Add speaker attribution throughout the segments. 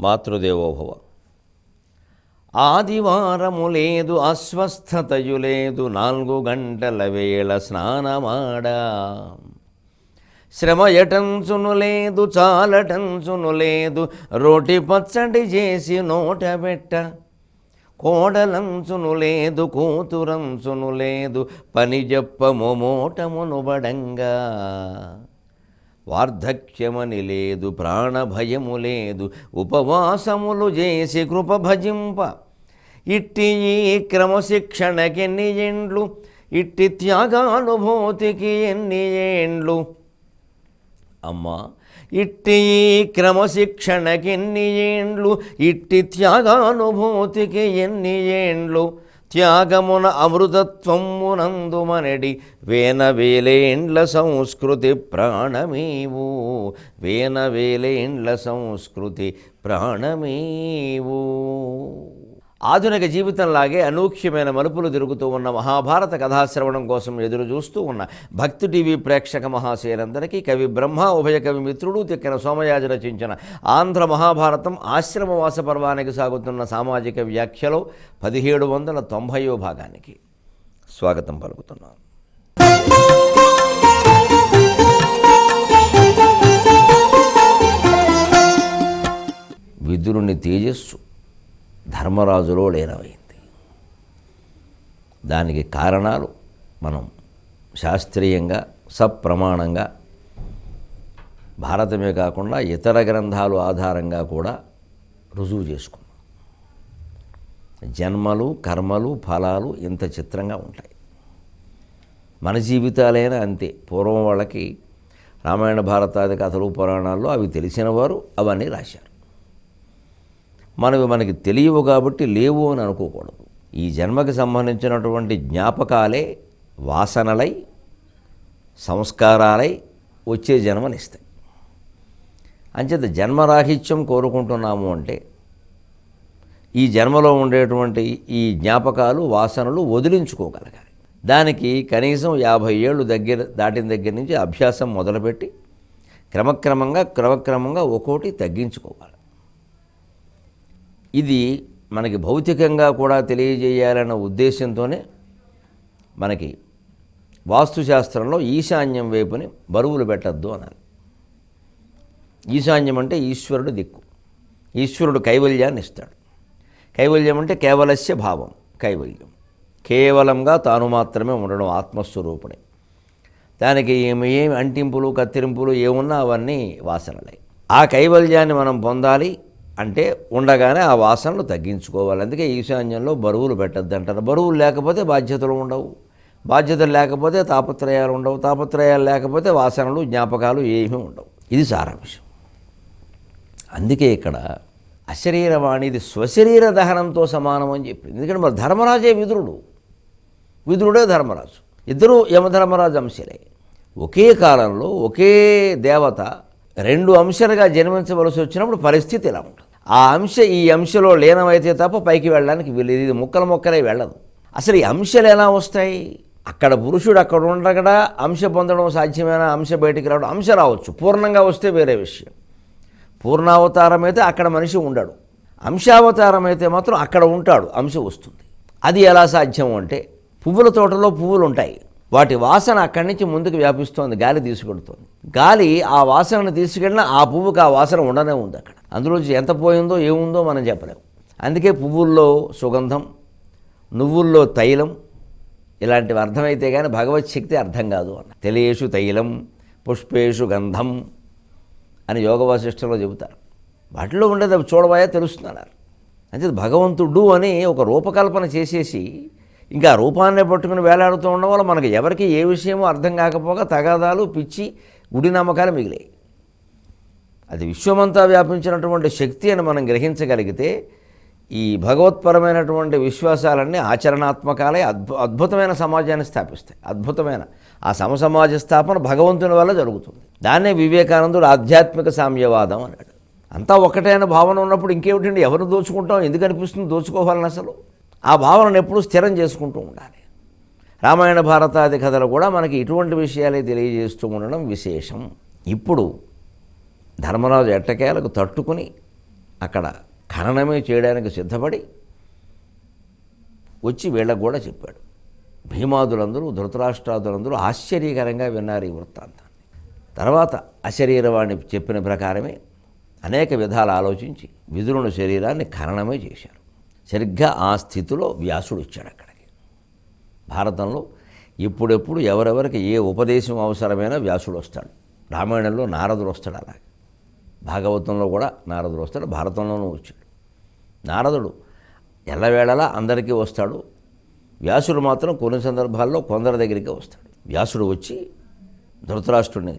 Speaker 1: మాతృదేవోభవ. ఆదివారము లేదు అస్వస్థతయు లేదు 4 గంటల వేళ స్నానమాడా. శ్రమ ఎటంచును లేదు చాలటంచును లేదు రోటి పచ్చడి చేసి నోట పెట్ట. కోడలంచును లేదు కూతురంచును లేదు పని చెప్ప మొమోటమును బడంగా. వార్ధక్యమని లేదు ప్రాణభయము లేదు ఉపవాసములు చేసి కృప భజింప. ఇట్టి ఈ క్రమశిక్షణకెన్ని ఏండ్లు ఇట్టి త్యాగానుభూతికి ఎన్ని ఏండ్లు. అమ్మా ఇట్టి ఈ క్రమశిక్షణకెన్ని ఏండ్లు ఇట్టి త్యాగానుభూతికి ఎన్ని ఏండ్లు. త్యాగమున అమృతత్వమునందుమనడి వేనవేలేండ్ల సంస్కృతి ప్రాణమీవు. వేనవేలేండ్ల సంస్కృతి ప్రాణమీవు. ఆధునిక జీవితంలాగే అనూఖ్యమైన మలుపులు తిరుగుతూ ఉన్న మహాభారత కథాశ్రవణం కోసం ఎదురు చూస్తూ ఉన్న భక్తి టీవీ ప్రేక్షక మహాశయులందరికీ కవి బ్రహ్మ ఉభయ కవి మిత్రుడు తిక్కన సోమయాజి రచించిన ఆంధ్ర మహాభారతం ఆశ్రమవాస పర్వానికి సాగుతున్న సామాజిక వ్యాఖ్యలో 1790వ భాగానికి స్వాగతం పలుకుతున్నాను. విదురుని తేజస్సు ధర్మరాజులో లీనమైంది. దానికి కారణాలు మనం శాస్త్రీయంగా సప్రమాణంగా భారతమే కాకుండా ఇతర గ్రంథాలు ఆధారంగా కూడా రుజువు చేసుకున్నాం. జన్మలు కర్మలు ఫలాలు ఇంత చిత్రంగా ఉంటాయి. మన జీవితాలైనా అంతే. పూర్వం వాళ్ళకి రామాయణ భారతాది కథలు పురాణాల్లో అవి తెలిసిన వారు అవన్నీ రాశారు. మనకి తెలియవు కాబట్టి లేవు అని అనుకోకూడదు. ఈ జన్మకి సంబంధించినటువంటి జ్ఞాపకాలే వాసనలై సంస్కారాలై వచ్చే జన్మనిస్తాయి. అంచేత జన్మరాహిత్యం కోరుకుంటున్నాము అంటే ఈ జన్మలో ఉండేటువంటి ఈ జ్ఞాపకాలు వాసనలు వదిలించుకోగలగాలి. దానికి కనీసం 50 ఏళ్ళు దాటిన దగ్గర నుంచి అభ్యాసం మొదలుపెట్టి క్రమక్రమంగా ఒక్కోటి తగ్గించుకోవాలి. ఇది మనకి భౌతికంగా కూడా తెలియజేయాలన్న ఉద్దేశంతోనే మనకి వాస్తుశాస్త్రంలో ఈశాన్యం వైపుని బరువులు పెట్టద్దు అనాలి. ఈశాన్యం అంటే ఈశ్వరుడు దిక్కు. ఈశ్వరుడు కైవల్యాన్ని ఇస్తాడు. కైవల్యం అంటే కేవలస్య భావం. కైవల్యం కేవలంగా తాను మాత్రమే ఉండడం ఆత్మస్వరూపుడే. దానికి ఏమి అంటింపులు కత్తిరింపులు ఏమున్నా అవన్నీ వాసనలే. ఆ కైవల్యాన్ని మనం పొందాలి అంటే ఉండగానే ఆ వాసనలు తగ్గించుకోవాలి. అందుకే ఈశాన్యంలో బరువులు పెట్టద్దు అంటారు. బరువులు లేకపోతే బాధ్యతలు ఉండవు. బాధ్యతలు లేకపోతే తాపత్రయాలు ఉండవు. తాపత్రయాలు లేకపోతే వాసనలు జ్ఞాపకాలు ఏమీ ఉండవు. ఇది సారాంశం. అందుకే ఇక్కడ అశరీరవాణి ఇది స్వశరీర దహనంతో సమానం అని చెప్పింది. ఎందుకంటే మరి ధర్మరాజే విదురుడే ధర్మరాజు. ఇద్దరూ యమధర్మరాజు అంశలే. ఒకే కాలంలో ఒకే దేవత 2 అంశాలుగా జన్మించవలసి వచ్చినప్పుడు పరిస్థితి ఇలా ఉంటుంది. ఆ అంశ ఈ అంశలో లీనమైతే తప్ప పైకి వెళ్ళడానికి వీలేదు. ఇది ముక్కలే వెళ్ళదు. అసలు ఈ అంశాలు ఎలా వస్తాయి? అక్కడ పురుషుడు అక్కడ ఉండగా అంశ పొందడం సాధ్యమైన అంశ బయటికి రావడం. అంశ రావచ్చు, పూర్ణంగా వస్తే వేరే విషయం. పూర్ణావతారం అయితే అక్కడ మనిషి ఉండడు. అంశావతారం అయితే మాత్రం అక్కడ ఉంటాడు, అంశ వస్తుంది. అది ఎలా సాధ్యం అంటే పువ్వుల తోటలో పువ్వులు ఉంటాయి. వాటి వాసన అక్కడి నుంచి ముందుకు వ్యాపిస్తోంది. గాలి తీసుకెడుతోంది. గాలి ఆ వాసనను తీసుకెళ్ళినా ఆ పువ్వుకి ఆ వాసన ఉండనే ఉంది. అక్కడ అందులోంచి ఎంత పోయిందో ఏముందో మనం చెప్పలేము. అందుకే పువ్వుల్లో సుగంధం, నువ్వుల్లో తైలం ఇలాంటివి అర్థమైతే కానీ భగవత్ శక్తి అర్థం కాదు అన్న. తెలియేషు తైలం పుష్పేషు గంధం అని యోగ వాసిష్టంలో చెబుతారు. వాటిలో ఉండేది అవి చూడబోయా తెలుస్తున్నారు. అంటే భగవంతుడు అని ఒక రూపకల్పన చేసేసి ఇంకా రూపాన్నే పట్టుకుని వేలాడుతూ ఉండడం వల్ల మనకి ఎవరికి ఏ విషయమో అర్థం కాకపోగా తగాదాలు, పిచ్చి, గుడి నమ్మకాలు మిగిలాయి. అది విశ్వమంతా వ్యాపించినటువంటి శక్తి అని మనం గ్రహించగలిగితే ఈ భగవత్పరమైనటువంటి విశ్వాసాలన్నీ ఆచరణాత్మకాలే అద్భుతమైన సమాజాన్ని స్థాపిస్తాయి. అద్భుతమైన ఆ సమసమాజ స్థాపన భగవంతుని వల్ల జరుగుతుంది. దాన్నే వివేకానందుడు ఆధ్యాత్మిక సామ్యవాదం అన్నాడు. అంతా ఒకటైన భావన ఉన్నప్పుడు ఇంకేమిటండి, ఎవరు దోచుకుంటాం, ఎందుకు అనిపిస్తుంది దోచుకోవాలని? అసలు ఆ భావనను ఎప్పుడూ స్థిరం చేసుకుంటూ ఉండాలి. రామాయణ భారతాది కథలు కూడా మనకి ఇటువంటి విషయాలే తెలియజేస్తూ ఉండడం విశేషం. ఇప్పుడు ధర్మరాజు ఎట్టకేలకు తట్టుకుని అక్కడ ఖననమే చేయడానికి సిద్ధపడి వచ్చి వీళ్ళకు కూడా చెప్పాడు. భీమాదులందరూ ధృతరాష్ట్రాదులందరూ ఆశ్చర్యకరంగా విన్నారు ఈ వృత్తాంతాన్ని. తర్వాత అశరీరవాణి చెప్పిన ప్రకారమే అనేక విధాలు ఆలోచించి విదురుని శరీరాన్ని ఖననమే చేశారు. సరిగ్గా ఆ స్థితిలో వ్యాసుడు వచ్చాడు అక్కడికి. భారతంలో ఇప్పుడెప్పుడు ఎవరెవరికి ఏ ఉపదేశం అవసరమైనా వ్యాసుడు వస్తాడు. రామాయణంలో నారదుడు వస్తాడు, అలాగే భాగవతంలో కూడా నారదుడు వస్తాడు, భారతంలోనూ వచ్చాడు. నారదుడు ఎల్లవేళలా అందరికీ వస్తాడు. వ్యాసుడు మాత్రం కొన్ని సందర్భాల్లో కొందరి దగ్గరికి వస్తాడు. వ్యాసుడు వచ్చి ధృతరాష్ట్రుడిని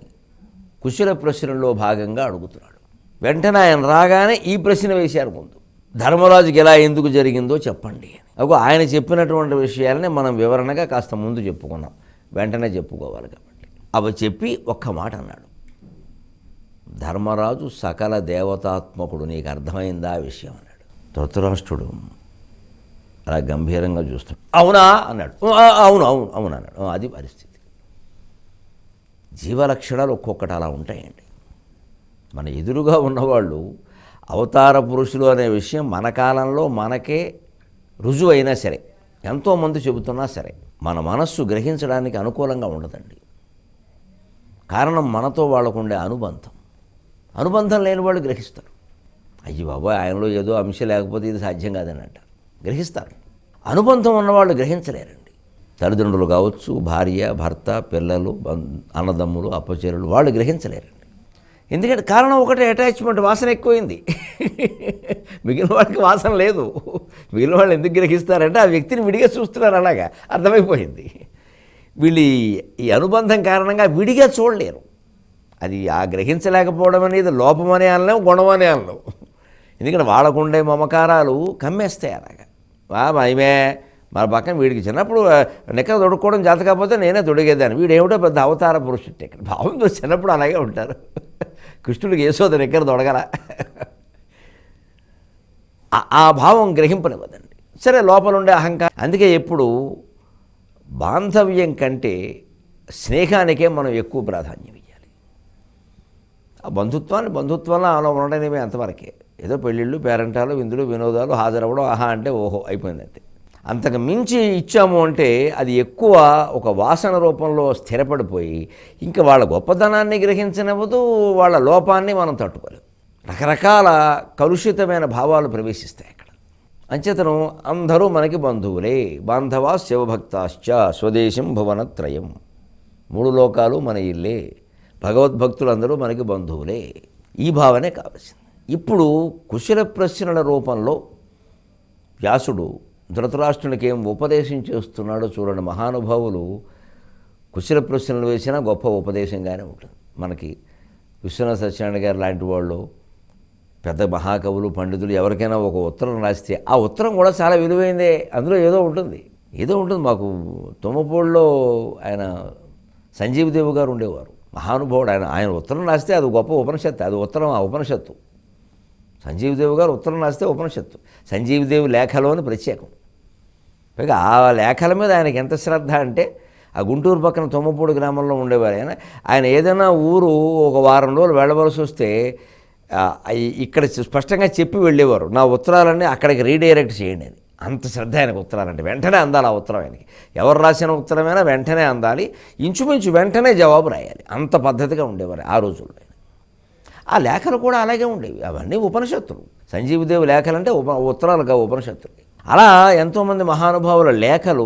Speaker 1: కుశల ప్రశ్నలో భాగంగా అడుగుతున్నాడు. వెంటనే ఆయన రాగానే ఈ ప్రశ్న వేశారు ముందు, ధర్మరాజుకి ఎలా ఎందుకు జరిగిందో చెప్పండి అని. ఆయన చెప్పినటువంటి విషయాలని మనం వివరణగా కాస్త ముందు చెప్పుకున్నాం, వెంటనే చెప్పుకోవాలి కాబట్టి. అవి చెప్పి ఒక్క మాట అన్నాడు, ధర్మరాజు సకల దేవతాత్మకుడు, నీకు అర్థమైందా ఆ విషయం అన్నాడు. ధృతరాష్ట్రుడు అలా గంభీరంగా చూస్తాడు. అవునా అన్నాడు. అవును అవును అవును అన్నాడు. అది పరిస్థితి. జీవలక్షణాలు ఒక్కొక్కటి అలా ఉంటాయండి. మన ఎదురుగా ఉన్నవాళ్ళు అవతార పురుషులు అనే విషయం మన కాలంలో మనకే రుజువు అయినా సరే, ఎంతోమంది చెబుతున్నా సరే, మన మనస్సు గ్రహించడానికి అనుకూలంగా ఉండదండి. కారణం మనతో వాళ్ళకుండే అనుబంధం లేని వాళ్ళు గ్రహిస్తారు. అయ్యి బాబాయ్ ఆయనలో ఏదో అంశం లేకపోతే ఇది సాధ్యం కాదని అంటారు, గ్రహిస్తారు. అనుబంధం ఉన్నవాళ్ళు గ్రహించలేరండి. తల్లిదండ్రులు కావచ్చు, భార్య భర్త పిల్లలు అన్నదమ్ములు అప్పచెరులు, వాళ్ళు గ్రహించలేరండి. ఎందుకంటే కారణం ఒకటే, అటాచ్మెంట్, వాసన ఎక్కువైంది. మిగిలిన వాళ్ళకి వాసన లేదు. మిగిలిన వాళ్ళు ఎందుకు గ్రహిస్తారంటే ఆ వ్యక్తిని విడిగా చూస్తున్నారు, అలాగా అర్థమైపోయింది. వీళ్ళు ఈ అనుబంధం కారణంగా విడిగా చూడలేరు. అది ఆ గ్రహించలేకపోవడం అనేది లోపమనే అనలేం, గుణమనే అనలేం. ఎందుకంటే వాళ్ళకుండే మమకారాలు కమ్మేస్తాయి అలాగా. మేమే మన పక్కన వీడికి చిన్నప్పుడు నెక్క తొడుక్కోవడం చేత కాకపోతే నేనే తొడిగేదాన్ని, వీడేమిటో పెద్ద అవతార పురుషుడు ఇక్కడ భావంతో చిన్నప్పుడు అలాగే ఉంటారు. కృష్ణుడికి యశోద నెక్కర తొడగల, ఆ భావం గ్రహింపనివ్వదండి. సరే, లోపల ఉండే అహంకారం. అందుకే ఎప్పుడు బాంధవ్యం కంటే స్నేహానికే మనం ఎక్కువ ప్రాధాన్యం ఇవ్వాలి. ఆ బంధుత్వంలో అలా ఉండడమే అంతవరకే. ఏదో పెళ్ళిళ్ళు, పేరంటాలు, విందులు, వినోదాలు హాజరవ్వడం, ఆహా అంటే ఓహో అయిపోయింది అంతే. అంతకు మించి ఇచ్చాము అంటే అది ఎక్కువ ఒక వాసన రూపంలో స్థిరపడిపోయి ఇంకా వాళ్ళ గొప్పతనాన్ని గ్రహించనివ్వదు, వాళ్ళ లోపాన్ని మనం తట్టుకోలేము. రకరకాల కలుషితమైన భావాలు ప్రవేశిస్తాయి అక్కడ. అంచేతను అందరూ మనకి బంధువులే. బాంధవా శివభక్తాశ్చ స్వదేశం భువనత్రయం. 3 లోకాలు మన ఇల్లే. భగవద్భక్తులందరూ మనకి బంధువులే. ఈ భావనే కావాల్సింది. ఇప్పుడు కుశల ప్రశ్నల రూపంలో వ్యాసుడు ధృతరాష్ట్రునికి ఏం ఉపదేశం చేస్తున్నాడో చూడండి. మహానుభావులు కుశల ప్రశ్నలు వేసినా గొప్ప ఉపదేశంగానే ఉంటుంది. మనకి విశ్వనాథ సత్యనారాయణ గారు లాంటి వాళ్ళు, పెద్ద మహాకవులు, పండితులు ఎవరికైనా ఒక ఉత్తరం రాస్తే ఆ ఉత్తరం కూడా చాలా విలువైందే. అందులో ఏదో ఉంటుంది. మాకు తుమ్మపూడిలో ఆయన సంజీవదేవి గారు ఉండేవారు, మహానుభావుడు. ఆయన ఉత్తరం రాస్తే అది గొప్ప ఉపనిషత్తు. అది ఉత్తరం, ఆ ఉపనిషత్తు. సంజీవదేవి గారు ఉత్తరం రాస్తే ఉపనిషత్తు. సంజీవదేవి లేఖలోని ప్రత్యేకం. పైగా ఆ లేఖల మీద ఆయనకి ఎంత శ్రద్ధ అంటే, ఆ గుంటూరు పక్కన తుమ్మపూడి గ్రామంలో ఉండేవారు ఆయన ఏదైనా ఊరు ఒక వారం రోజులు వెళ్ళవలసి వస్తే ఇక్కడ స్పష్టంగా చెప్పి వెళ్ళేవారు, నా ఉత్తరాలన్నీ అక్కడికి రీడైరెక్ట్ చేయండి అని. అంత శ్రద్ధ ఆయనకు ఉత్తరాలంటే. వెంటనే అందాలి ఆ ఉత్తరం ఆయనకి. ఎవరు రాసిన ఉత్తరమైనా వెంటనే అందాలి, ఇంచుమించు వెంటనే జవాబు రాయాలి. అంత పద్ధతిగా ఉండేవారు ఆ రోజుల్లో. ఆ లేఖలు కూడా అలాగే ఉండేవి. అవన్నీ ఉపనిషత్తులు. సంజీవదేవి లేఖలంటే ఉత్తరాలుగా ఉపనిషత్తులు. అలా ఎంతోమంది మహానుభావుల లేఖలు,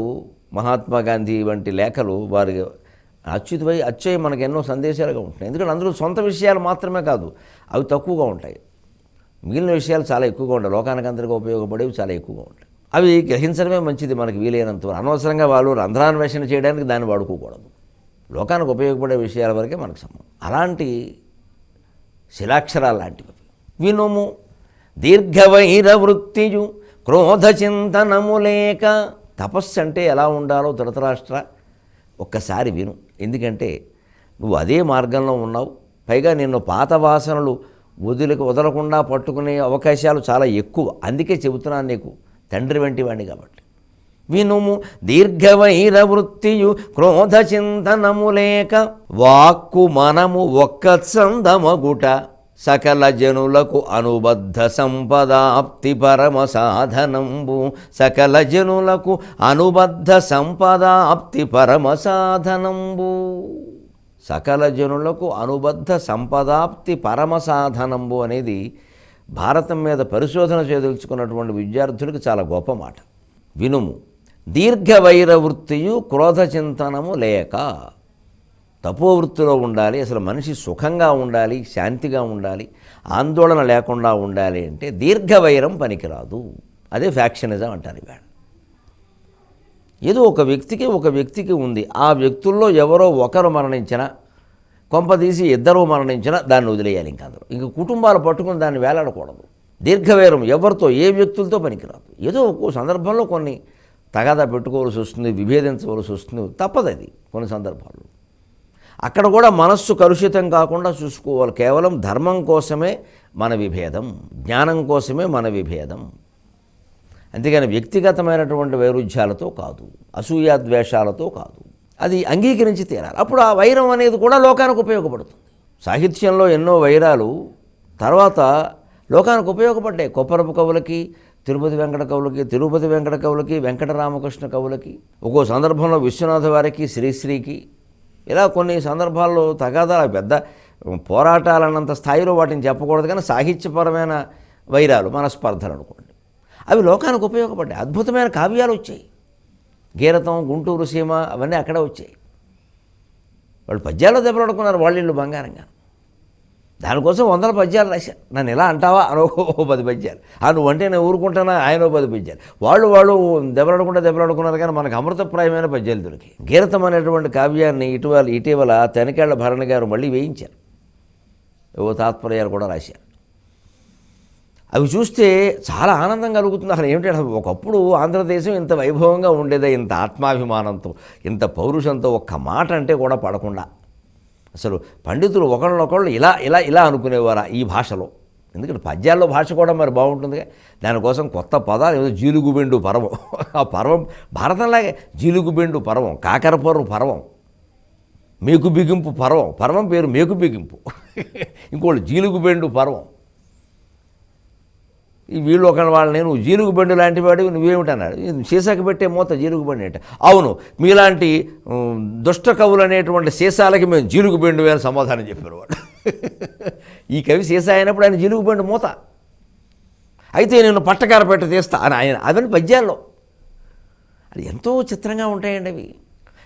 Speaker 1: మహాత్మా గాంధీ వంటి లేఖలు వారి అచ్చయి మనకు ఎన్నో సందేశాలుగా ఉంటాయి. ఎందుకంటే అందులో సొంత విషయాలు మాత్రమే కాదు, అవి తక్కువగా ఉంటాయి. మిగిలిన విషయాలు చాలా ఎక్కువగా ఉంటాయి. లోకానికి అందరికీ ఉపయోగపడేవి చాలా ఎక్కువగా ఉంటాయి. అవి గ్రహించడమే మంచిది మనకు వీలైనంత. అనవసరంగా వాళ్ళు రంధ్రాన్వేషణ చేయడానికి దాన్ని వాడుకోకూడదు. లోకానికి ఉపయోగపడే విషయాల వరకే మనకు సంబంధం. అలాంటి శిలాక్షరాలు లాంటివి. వినుము దీర్ఘవైర వృత్తియు క్రోధ చింతనము లేక. తపస్సు అంటే ఎలా ఉండాలో ధృతరాష్ట్ర ఒక్కసారి విను. ఎందుకంటే నువ్వు అదే మార్గంలో ఉన్నావు. పైగా నిన్ను పాత వాసనలు వదలకుండా పట్టుకునే అవకాశాలు చాలా ఎక్కువ. అందుకే చెబుతున్నాను నీకు, తండ్రి వంటి వాడిని కాబట్టి. వినుము దీర్ఘవైర వృత్తియు క్రోధ చింతనము లేక. వాక్కు మనము ఒక్క చందమగుట సకల జనులకు అనుబద్ధ సంపదాప్తి పరమ సాధనంబు. సకల జనులకు అనుబద్ధ సంపదాప్తి పరమ సాధనంబు. సకల జనులకు అనుబద్ధ సంపదాప్తి పరమ సాధనంబు అనేది భారతం మీద పరిశోధన చేయదలుచుకున్నటువంటి విద్యార్థులకు చాలా గొప్ప మాట. వినుము. దీర్ఘవైర వృత్తియు క్రోధ చింతనము లేక. తపోవృత్తిలో ఉండాలి, అసలు మనిషి సుఖంగా ఉండాలి, శాంతిగా ఉండాలి, ఆందోళన లేకుండా ఉండాలి అంటే దీర్ఘవైరం పనికిరాదు. అదే ఫ్యాక్షనిజం అంటారు ఇవాళ. ఏదో ఒక వ్యక్తికి ఉంది, ఆ వ్యక్తుల్లో ఎవరో ఒకరు మరణించినా, కొంపదీసి ఇద్దరు మరణించినా దాన్ని వదిలేయాలి. ఇంక కుటుంబాలు పట్టుకుని దాన్ని వేలాడకూడదు. దీర్ఘవైరం ఎవరితో, ఏ వ్యక్తులతో పనికిరాదు. ఏదో ఒక్కో సందర్భంలో కొన్ని తగాదా పెట్టుకోవాల్సి వస్తుంది, విభేదించవలసి వస్తుంది, తప్పదది కొన్ని సందర్భాల్లో. అక్కడ కూడా మనస్సు కలుషితం కాకుండా చూసుకోవాలి. కేవలం ధర్మం కోసమే మన విభేదం, జ్ఞానం కోసమే మన విభేదం, అంతేగాని వ్యక్తిగతమైనటువంటి వైరుధ్యాలతో కాదు, అసూయాద్వేషాలతో కాదు. అది అంగీకరించి తీరాలి. అప్పుడు ఆ వైరం అనేది కూడా లోకానికి ఉపయోగపడుతుంది. సాహిత్యంలో ఎన్నో వైరాలు తర్వాత లోకానికి ఉపయోగపడ్డాయి. కొప్పరపు కవులకి, తిరుపతి వెంకట కవులకి, వెంకటరామకృష్ణ కవులకి, ఒక్కో సందర్భంలో విశ్వనాథ వారికి, శ్రీశ్రీకి, ఇలా కొన్ని సందర్భాల్లో తగాదాలు, పెద్ద పోరాటాలన్నంత స్థాయిలో వాటిని చెప్పకూడదు, కానీ సాహిత్యపరమైన వైరాలు, మనస్పర్ధలు అనుకోండి, అవి లోకానికి ఉపయోగపడ్డాయి. అద్భుతమైన కావ్యాలు వచ్చాయి. గీరతం, గుంటూరు సీమ అవన్నీ అక్కడే వచ్చాయి. వాళ్ళు పద్యాల్లో దెబ్బలాడుకున్నారు, వాళ్ళిళ్ళు బంగారంగా. దానికోసం వందల పద్యాలు రాశారు. నన్ను ఇలా అంటావా అని 10 పద్యాలు, నువ్వంటే నేను ఊరుకుంటానా ఆయన 10 పద్యాలు. వాళ్ళు దెబ్బలాడుకున్నారు, కానీ మనకు అమృతప్రాయమైన పద్యాలు దొరికాయి. గీరతం అనేటువంటి కావ్యాన్ని ఇటీవల తెనకేళ్ల భరణి గారు మళ్ళీ వేయించారు. ఏవో తాత్పర్యాలు కూడా రాశారు. అవి చూస్తే చాలా ఆనందం కలుగుతుంది. అసలు ఏమిటంటే, ఒకప్పుడు ఆంధ్రదేశం ఇంత వైభవంగా ఉండేదే, ఇంత ఆత్మాభిమానంతో, ఇంత పౌరుషంతో, ఒక్క మాట అంటే కూడా పడకుండా. అసలు పండితులు ఒకళ్ళొకళ్ళు ఇలా అనుకునేవారా ఈ భాషలో? ఎందుకంటే పద్యాల్లో భాష కూడా మరి బాగుంటుందిగా. దానికోసం కొత్త పదాలు, ఏదో జీలుగుబెండు పర్వం, ఆ పర్వం భారతంలాగే జీలుగుబెండు పర్వం, కాకరపొర్రు పర్వం, మేకు బిగింపు పర్వం పేరు మేకు బిగింపు, ఇంకోళ్ళు జీలుగుబెండు పర్వం. ఈ వీళ్ళు వాళ్ళని, నువ్వు జీలుగుబండి లాంటి వాడు నువ్వేమిటన్నాడు. సీసాకి పెట్టే మూత జీలుగుబండి అంటే, అవును మీలాంటి దుష్ట కవులు అనేటువంటి సీసాలకి మేము జీలుగుబండి అని సమాధానం చెప్పారు వాడు. ఈ కవి సీసా అయినప్పుడు ఆయన జీలుగుబండి మూత. అయితే నేను పట్టకార పెట్ట తీస్తా అని ఆయన, అవన్నీ పద్యాల్లో. అది ఎంతో చిత్రంగా ఉంటాయండి అవి.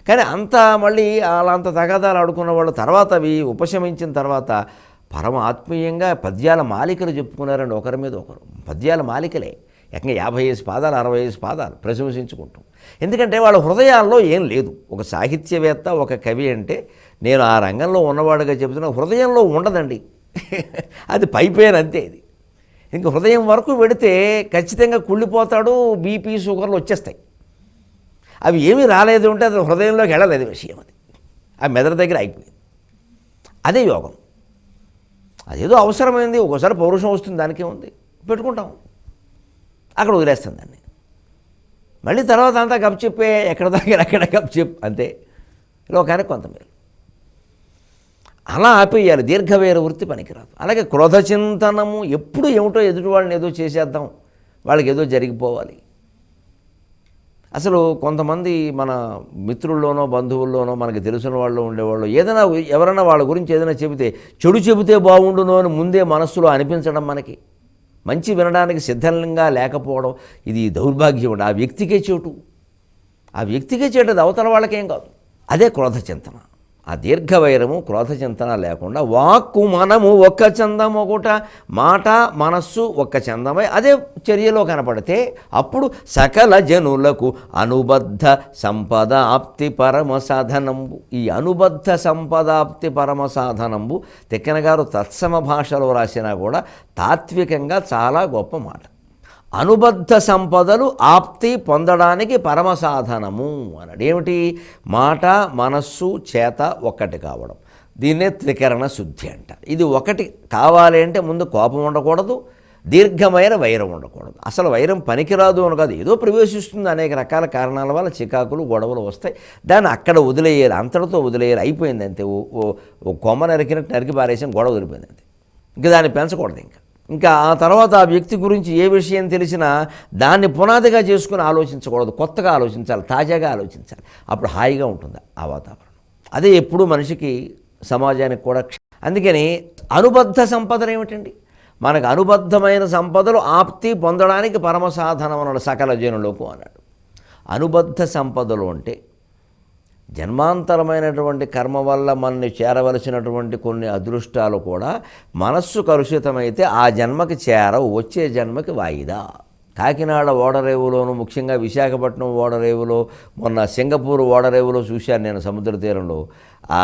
Speaker 1: కానీ అంతా మళ్ళీ అలా అంత తగాదాలు ఆడుకున్న వాళ్ళు తర్వాత అవి ఉపశమించిన తర్వాత పరమ ఆత్మీయంగా పద్యాల మాలికలు చెప్పుకున్నారండి ఒకరి మీద ఒకరు. పద్యాల మాలికలే ఏకంగా 55 పాదాలు 65 పాదాలు ప్రశంసించుకుంటాం. ఎందుకంటే వాళ్ళ హృదయాల్లో ఏం లేదు. ఒక సాహిత్యవేత్త, ఒక కవి అంటే, నేను ఆ రంగంలో ఉన్నవాడుగా చెబుతున్నా, హృదయంలో ఉండదండి. అది పైపోయిన అంతే. ఇది ఇంక హృదయం వరకు వెడితే ఖచ్చితంగా కుళ్ళిపోతాడు, బీపీ షుగర్లు వచ్చేస్తాయి. అవి ఏమీ రాలేదు అంటే అది హృదయంలోకి వెళ్ళలేదు విషయం. అది ఆ మెదడు దగ్గర అయిపోయింది. అదే యోగం. అదేదో అవసరమైంది, ఒక్కోసారి పౌరుషం వస్తుంది, దానికే ఉంది, పెట్టుకుంటాం, అక్కడ వదిలేస్తాం దాన్ని. మళ్ళీ తర్వాత అంతా గప్చిప్పే, ఎక్కడ దగ్గర అక్కడ గప్చిప్, అంతే. లోకానికి కొంత మేలు. అలా ఆపేయాలి. దీర్ఘవైర వృత్తి పనికిరాదు. అలాగే క్రోధ చింతనము, ఎప్పుడు ఏమిటో ఎదుటి వాళ్ళని ఏదో చేసేద్దాం, వాళ్ళకి ఏదో జరిగిపోవాలి. అసలు కొంతమంది మన మిత్రుల్లోనో బంధువుల్లోనో మనకి తెలిసిన వాళ్ళు ఉండేవాళ్ళు ఏదైనా ఎవరైనా వాళ్ళ గురించి ఏదైనా చెబితే బాగుండునో అని ముందే మనస్సులో అనిపించడం, మనకి మంచి వినడానికి సిద్ధంగా లేకపోవడం, ఇది దౌర్భాగ్యం. ఆ వ్యక్తికే చెడు, అది అవతల వాళ్ళకేం కాదు. అదే క్రోధ చింతన. ఆ దీర్ఘవైరము, క్రోధ చింతన లేకుండా వాక్కు మనము ఒక్క చందం ఒకట, మాట మనస్సు ఒక్క చందమై అదే చర్యలో కనపడితే అప్పుడు సకల జనులకు అనుబద్ధ సంపదాప్తి పరమ సాధనంబు. ఈ అనుబద్ధ సంపదాప్తి పరమ సాధనంబు తిక్కన గారు తత్సమ భాషలో రాసినా కూడా తాత్వికంగా చాలా గొప్ప మాట. అనుబద్ధ సంపదలు ఆప్తి పొందడానికి పరమ సాధనము అన్నాడు. ఏమిటి? మాట మనస్సు చేత ఒక్కటి కావడం. దీన్నే త్రికరణ శుద్ధి అంట. ఇది ఒకటి కావాలి అంటే ముందు కోపం ఉండకూడదు, దీర్ఘమైన వైరం ఉండకూడదు. అసలు వైరం పనికిరాదు అని కాదు, ఏదో ప్రవేశిస్తుంది, అనేక రకాల కారణాల వల్ల చికాకులు గొడవలు వస్తాయి. దాన్ని అక్కడ వదిలేయాలి, అంతటితో వదిలేయాలి, అయిపోయింది అంతే. ఓ కొమ్మ నరికి పారేసాం, గొడవ వదిలిపోయింది అంతే. ఇంకా దాన్ని పెంచకూడదు. ఇంకా ఆ తర్వాత ఆ వ్యక్తి గురించి ఏ విషయం తెలిసినా దాన్ని పునాదిగా చేసుకుని ఆలోచించకూడదు. కొత్తగా ఆలోచించాలి, తాజాగా ఆలోచించాలి. అప్పుడు హాయిగా ఉంటుంది ఆ వాతావరణం. అదే ఎప్పుడూ మనిషికి, సమాజానికి కూడా. అందుకని అనుబద్ధ సంపదలు ఏమిటండి? మనకు అనుబద్ధమైన సంపదలు ఆప్తి పొందడానికి పరమసాధనం అన్నాడు సకల జనులకు అన్నాడు. అనుబద్ధ సంపదలు అంటే జన్మాంతరమైనటువంటి కర్మ వల్ల మనని చేరవలసినటువంటి కొన్ని అదృష్టాలు కూడా మనస్సు కలుషితమైతే ఆ జన్మకి చేరవు, వచ్చే జన్మకి వాయిదా. కాకినాడ ఓడరేవులోను, ముఖ్యంగా విశాఖపట్నం ఓడరేవులో, మొన్న సింగపూర్ ఓడరేవులో చూశాను నేను సముద్ర తీరంలో. ఆ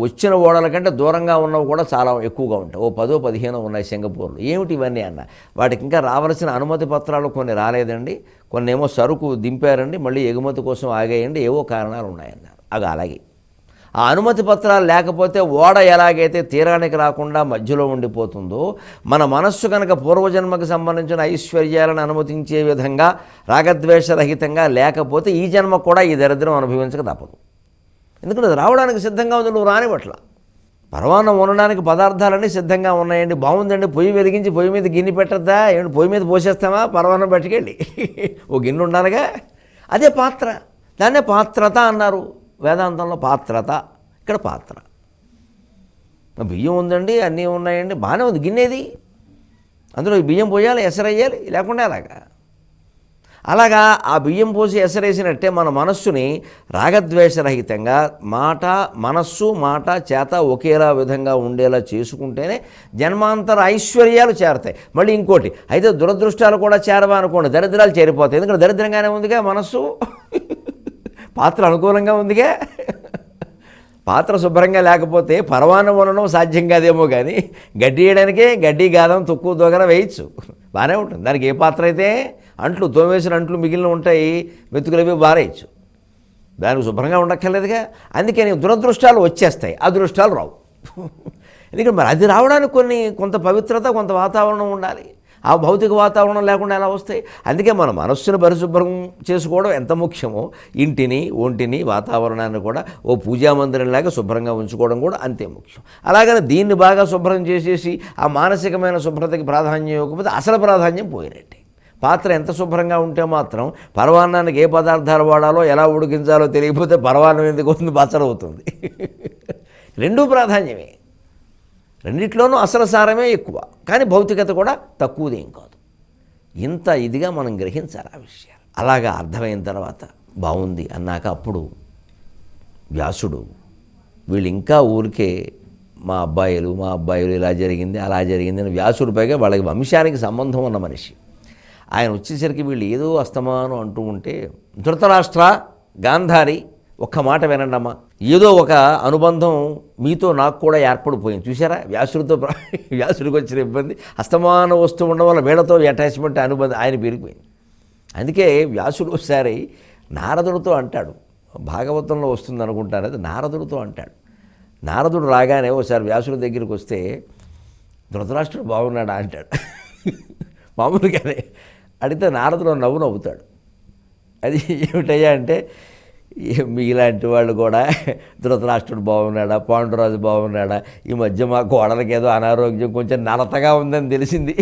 Speaker 1: వచ్చిన ఓడల కంటే దూరంగా ఉన్నవి కూడా చాలా ఎక్కువగా ఉంటాయి. 10-15 ఉన్నాయి సింగపూర్లో. ఏమిటి ఇవన్నీ అన్న? వాటికి ఇంకా రావాల్సిన అనుమతి పత్రాలు కొన్ని రాలేదండి, కొన్ని ఏమో సరుకు దింపారండి, మళ్ళీ ఎగుమతి కోసం ఆగేయండి, ఏవో కారణాలు ఉన్నాయన్నారు. అలాగే ఆ అనుమతి పత్రాలు లేకపోతే ఓడ ఎలాగైతే తీరానికి రాకుండా మధ్యలో ఉండిపోతుందో, మన మనస్సు కనుక పూర్వజన్మకు సంబంధించిన ఐశ్వర్యాలను అనుమతించే విధంగా రాగద్వేషరహితంగా లేకపోతే ఈ జన్మ కూడా ఈ దరిద్రం అనుభవించక తప్పదు. ఎందుకంటే అది రావడానికి సిద్ధంగా ఉంది, నువ్వు రానివట్ల. పరమాన్నం ఉండడానికి పదార్థాలన్నీ సిద్ధంగా ఉన్నాయండి. బాగుందండి, పొయ్యి వెలిగించి పొయ్యి మీద గిన్నె పెట్టద్దా? ఏమిటి పొయ్యి మీద పోసేస్తామా? పరమాన్నం పట్టుకెళ్ళి ఓ గిన్నె ఉండాలిగా. అదే పాత్ర, దాన్నే పాత్రత అన్నారు వేదాంతంలో. పాత్రత, ఇక్కడ పాత్ర. బియ్యం ఉందండి, అన్నీ ఉన్నాయండి, బాగానే ఉంది. గిన్నెది, అందులో బియ్యం పోయాలి, ఎసరయ్యాలి, లేకుండా అలాగా ఆ బియ్యం పోసి ఎసరేసినట్టే మన మనస్సుని రాగద్వేషరహితంగా మనస్సు మాట చేత ఒకేలా విధంగా ఉండేలా చేసుకుంటేనే జన్మాంతర ఐశ్వర్యాలు చేరతాయి. మళ్ళీ ఇంకోటి అయితే దురదృష్టాలు కూడా చేరవా అనుకోండి, దరిద్రాలు చేరిపోతాయి. ఎందుకంటే దరిద్రంగానే ఉందిగా మనస్సు, పాత్ర అనుకూలంగా ఉందిగా. పాత్ర శుభ్రంగా లేకపోతే పరమాన్నం ఉండడం సాధ్యం కాదేమో, కానీ గడ్డి వేయడానికే గడ్డి గాదం తక్కువ దోగన వేయచ్చు, బాగానే ఉంటుంది. దానికి ఏ పాత్ర అయితే అంట్లు తోమేసిన అంట్లు మిగిలిన ఉంటాయి, మెతుకులవి బారేయచ్చు, దానికి శుభ్రంగా ఉండక్కర్లేదుగా. అందుకని దురదృష్టాలు వచ్చేస్తాయి, అదృష్టాలు రావు. ఎందుకంటే మరి అది రావడానికి కొంత పవిత్రత, కొంత వాతావరణం ఉండాలి. ఆ భౌతిక వాతావరణం లేకుండా ఎలా వస్తాయి? అందుకే మన మనస్సును పరిశుభ్రం చేసుకోవడం ఎంత ముఖ్యమో, ఇంటిని, ఒంటిని, వాతావరణాన్ని కూడా ఓ పూజామందిరంలాగా శుభ్రంగా ఉంచుకోవడం కూడా అంతే ముఖ్యం. అలాగని దీన్ని బాగా శుభ్రం చేసేసి ఆ మానసికమైన శుభ్రతకి ప్రాధాన్యం ఇవ్వకపోతే అసలు ప్రాధాన్యం పోయినట్టే. పాత్ర ఎంత శుభ్రంగా ఉంటే మాత్రం పరవాన్నానికి ఏ పదార్థాలు వాడాలో, ఎలా ఉడికించాలో తెలియకపోతే పరవాన్నం ఎందుకు అవుతుంది, బచ్చరవుతుంది. రెండూ ప్రాధాన్యమే, రెండిట్లోనూ అసలు సారమే ఎక్కువ, కానీ భౌతికత కూడా తక్కువదేం కాదు. ఇంత ఇదిగా మనం గ్రహించాలి ఆ విషయాలు. అలాగా అర్థమైన తర్వాత బాగుంది అన్నాక అప్పుడు వ్యాసుడు వీళ్ళు ఇంకా ఊరికే మా అబ్బాయిలు ఇలా జరిగింది అలా జరిగింది అని వ్యాసుడు, పైగా వాళ్ళకి వంశానికి సంబంధం ఉన్న మనిషి, ఆయన వచ్చేసరికి వీళ్ళు ఏదో అస్తమానం అంటూ ఉంటే, ధృతరాష్ట్ర, గాంధారి, ఒక్క మాట వినండమ్మా, ఏదో ఒక అనుబంధం మీతో నాకు కూడా ఏర్పడిపోయింది. చూసారా వ్యాసుడికి వచ్చిన ఇబ్బంది, అస్తమానం వస్తూ ఉండడం వల్ల వీళ్ళతో అటాచ్మెంట్ అనుబంధం ఆయన పెరిగిపోయింది. అందుకే వ్యాసుడు ఒకసారి నారదుడితో అంటాడు, భాగవతంలో వస్తుంది అనుకుంటాను, అది నారదుడితో అంటాడు. నారదుడు రాగానే ఒకసారి వ్యాసుడి దగ్గరికి వస్తే, ధృతరాష్ట్రుడు బాగున్నాడా అంటాడు. మామూలుగానే అడిగితే నారదుడు నవ్వుతాడు. అది ఏమిటయ్యా అంటే, మీలాంటి వాళ్ళు కూడా ధృతరాష్ట్రుడు బాగున్నాడా, పాండురాజు బాగున్నాడా, ఈ మధ్య మా కోడలకి ఏదో అనారోగ్యం కొంచెం నలతగా ఉందని తెలిసింది,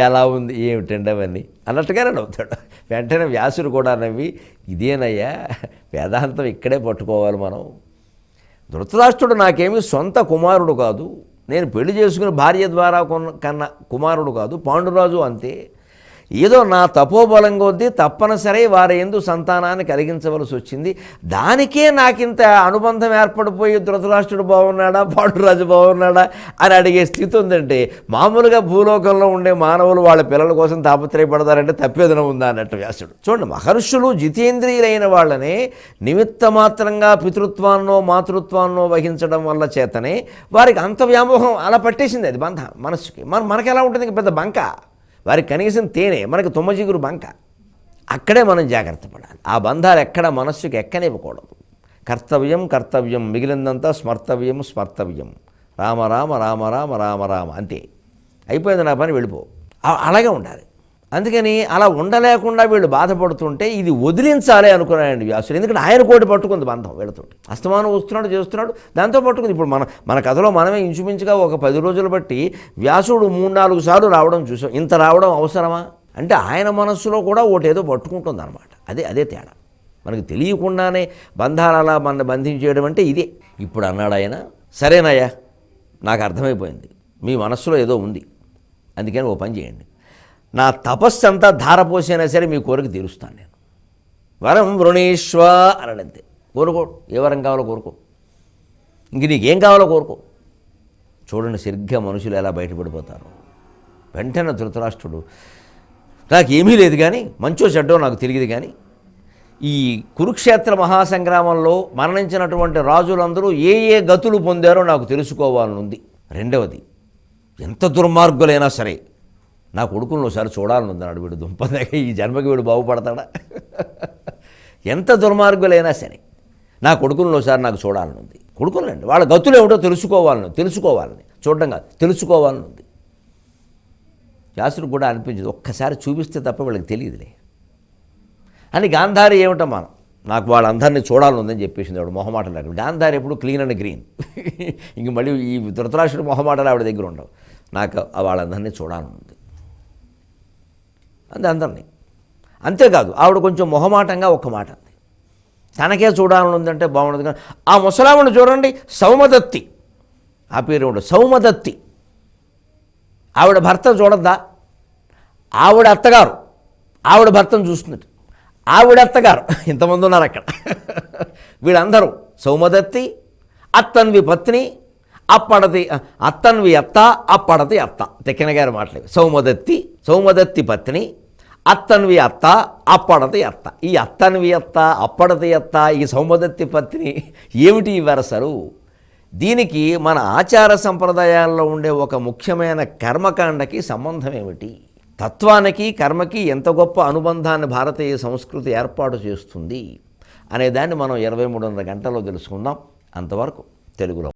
Speaker 1: ఎలా ఉంది ఏమిటండి అవన్నీ అన్నట్టుగానే నవ్వుతాడు. వెంటనే వ్యాసుడు కూడా నవ్వి, ఇదేనయ్యా వేదాంతం, ఇక్కడే పట్టుకోవాలి మనం. ధృతరాష్ట్రుడు నాకేమీ సొంత కుమారుడు కాదు, నేను పెళ్లి చేసుకుని భార్య ద్వారా కన్నా కుమారుడు కాదు. పాండురాజు అంతే, ఏదో నా తపోబలం కొద్దీ తప్పనిసరి వారి యందు సంతానాన్ని కలిగించవలసి వచ్చింది, దానికే నాకింత అనుబంధం ఏర్పడిపోయి ధృతరాష్ట్రుడు బాగున్నాడా, పాండురాజు బాగున్నాడా అని అడిగే స్థితి ఉందంటే, మామూలుగా భూలోకంలో ఉండే మానవులు వాళ్ళ పిల్లల కోసం తాపత్రయపడతారంటే తప్పేదన ఉందా అన్నట్టు వ్యాసుడు. చూడండి, మహర్షులు జితేంద్రియులైన వాళ్ళనే నిమిత్త మాత్రంగా పితృత్వాన్నో మాతృత్వాన్నో వహించడం వల్ల చేతనే వారికి అంత వ్యామోహం అలా పట్టేసింది. అది బంధ మనస్సుకి. మనకెలా ఉంటుంది, పెద్ద బంక, వారికి కనీసం తేనె, మనకి తుమ్మజిగురు బంక. అక్కడే మనం జాగ్రత్త పడాలి. ఆ బంధాలు ఎక్కడ మనస్సుకి ఎక్కనివ్వకూడదు. కర్తవ్యం మిగిలిందంతా స్మర్తవ్యం. రామ రామ రామ రామ రామ రామ, అంతే అయిపోయింది నా పని, వెళ్ళిపో. అలాగే ఉండాలి. అందుకని అలా ఉండలేకుండా వీళ్ళు బాధపడుతుంటే ఇది వదిలించాలి అనుకున్నాడండి వ్యాసుడు. ఎందుకంటే ఆయన కోటి పట్టుకుంది బంధం వీళ్ళతో. అస్తమానం వస్తున్నాడు, చేస్తున్నాడు, దాంతో పట్టుకుంది. ఇప్పుడు మన కథలో మనమే ఇంచుమించుగా ఒక 10 రోజులు బట్టి వ్యాసుడు 3-4 సార్లు రావడం చూసాం. ఇంత రావడం అవసరమా అంటే ఆయన మనస్సులో కూడా ఒకటేదో పట్టుకుంటుంది అనమాట. అదే తేడా. మనకు తెలియకుండానే బంధాలు అలా మన బంధించేయడం అంటే ఇదే. ఇప్పుడు అన్నాడు ఆయన, సరేనయ్యా నాకు అర్థమైపోయింది, మీ మనస్సులో ఏదో ఉంది, అందుకని ఓ పని చేయండి, నా తపస్సు అంతా ధారపోసైనా సరే మీ కోరిక తీరుస్తాను నేను. వరం వృణీశ్వ అనంతే. కోరుకో, ఏ వరం కావాలో కోరుకో, ఇంక నీకేం కావాలో కోరుకో. చూడండి సరిగ్గా మనుషులు ఎలా బయటపడిపోతారు. వెంటనే ధృతరాష్ట్రుడు, నాకేమీ లేదు కానీ, మంచో చెడ్డో నాకు తెలియదు కానీ, ఈ కురుక్షేత్ర మహాసంగ్రామంలో మరణించినటువంటి రాజులందరూ ఏ గతులు పొందారో నాకు తెలుసుకోవాలనుంది. రెండవది, ఎంత దుర్మార్గులైనా సరే నా కొడుకులను ఒకసారి చూడాలనుందన్నాడు. వీడు దుంపదగా ఈ జన్మకి వీడు బాగుపడతాడా? ఎంత దుర్మార్గులైనా సరే నా కొడుకులను ఒకసారి నాకు చూడాలనుంది. కొడుకులండి, వాళ్ళ గతులు ఏమిటో తెలుసుకోవాలని చూడడం కాదు, తెలుసుకోవాలనుంది. వ్యాసుడికి కూడా అనిపించింది, ఒక్కసారి చూపిస్తే తప్ప వీళ్ళకి తెలియదులే అని. గాంధారి ఏమిటమ్మా, నాకు వాళ్ళందరినీ చూడాలనుందని చెప్పేసింది. ఆవిడ మొహమాటలు అక్కడ. గాంధారి ఎప్పుడు క్లీన్ అండ్ గ్రీన్. ఇంక మళ్ళీ ఈ ధృతరాష్ట్రుడి మొహమాటలు ఆవిడ దగ్గర ఉండవు. నాకు వాళ్ళందరినీ చూడాలనుంది అంది అందరినీ. అంతేకాదు ఆవిడ కొంచెం మొహమాటంగా ఒక్క మాట అంది, తనకే చూడాలనుందంటే బాగుండదు కానీ ఆ ముసలావిడ చూడండి, సౌమదత్తి, ఆ పేరు ఉండదు, సౌమదత్తి, ఆవిడ భర్త చూడద్దా? ఆవిడ అత్తగారు ఆవిడ భర్తను చూస్తున్నట్టు, ఆవిడ అత్తగారు, ఇంతమంది ఉన్నారు అక్కడ. వీళ్ళందరూ సౌమదత్తి, అత్తన్వి పత్ని, అత్తన్వి అత్త, అప్పడతి అత్త. తెక్కిన గారు మాట్లాడేవి. సౌమదత్తి పత్ని, అత్తన్వి అత్త, అప్పడతి అత్త. ఈ అత్తన్వి అత్త, అప్పడతి అత్త, ఈ సౌమదత్తి పత్ని ఏమిటి ఈ వరసలు? దీనికి మన ఆచార సంప్రదాయాల్లో ఉండే ఒక ముఖ్యమైన కర్మకాండకి సంబంధం ఏమిటి? తత్వానికి కర్మకి ఎంత గొప్ప అనుబంధాన్ని భారతీయ సంస్కృతి ఏర్పాటు చేస్తుంది అనేదాన్ని మనం 23.5 గంటల్లో తెలుసుకుందాం. అంతవరకు తెలుగులో.